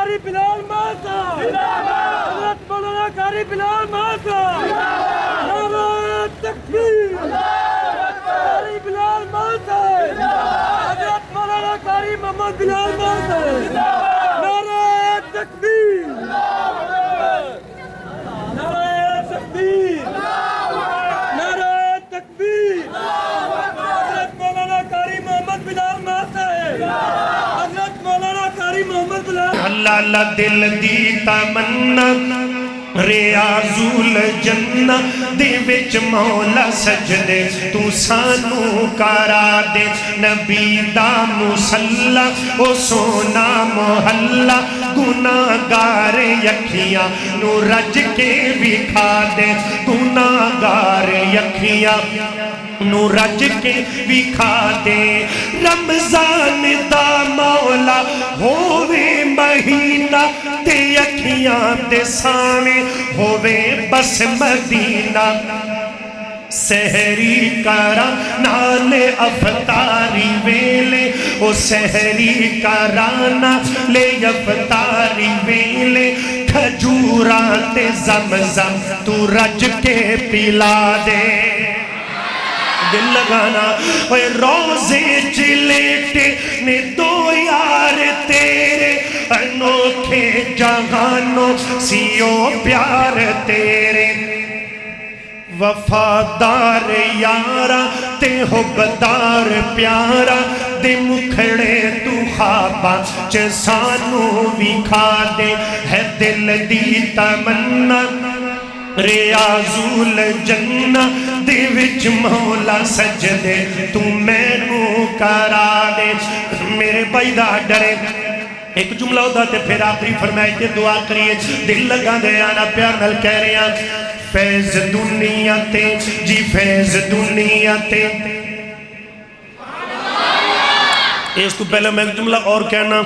قاری بلال ماتا حضرت مولانا قاری بلال ماتا نعرہ تکبیر قاری بلال ماتا حضرت مولانا قاری محمد بلال ماتا نعرہ تکبیر نعرہ تکبیر نعرہ تکبیر حضرت مولانا قاری محمد بلال ماتا حضرت مولانا قاری محمد بلال اللہ اللہ دل دی تمنا ریاض الجنہ دے وچ مولا سجدے تو سانو کرا دے نبی دا مصلی او سونا محلہ گناہگار یکھیاں نو رج کے وکھا دے گناہگار یکھیاں نو رج کے وکھا دے رمضان دا مولا ہووے مہینہ تے اکھیاں تے سامنے ہووے بس مدینہ سحری کرا نالے افطاری ویلے او سحری کرانا لے افطاری ویلے کھجورات زمزم تو رج کے پلا دے دل لگانا اوے روزے چلیٹے نے دو یار تیرے انوکھے جہانوں سیو پیار تیرے وفادار یارا تے حبدار پیارا دے مکھڑے تو خوابا چسانو وکھا دے ہے دل دی تمنا ریاض الجنہ دے وچ مولا سجدے تو میں نو کرا دے میرے بھائی دا ڈرے ایک جملہ ہوتا تے پھر آخری فرمائے تے دعا کریے دل لگا دے آنا پیار نل کہہ رہے ہیں فیض دنیا تے جی فیض دنیا تے اس تو پہلے میں ایک جملہ اور کہنا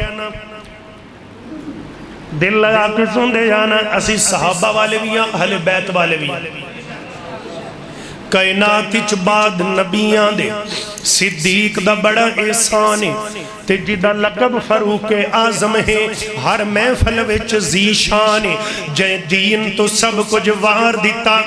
دل لگا کے سن دے جانا اسی صحابہ والے بھی ہیں اہل بیت والے بھی ہیں کائنات اچ بعد نبیاں دے صدیق دا بڑا احسان ہے تے جدہ لقب فاروق اعظم ہے ہر محفل وچ ذی شان ہے جے دین تو سب کچھ وار دیتا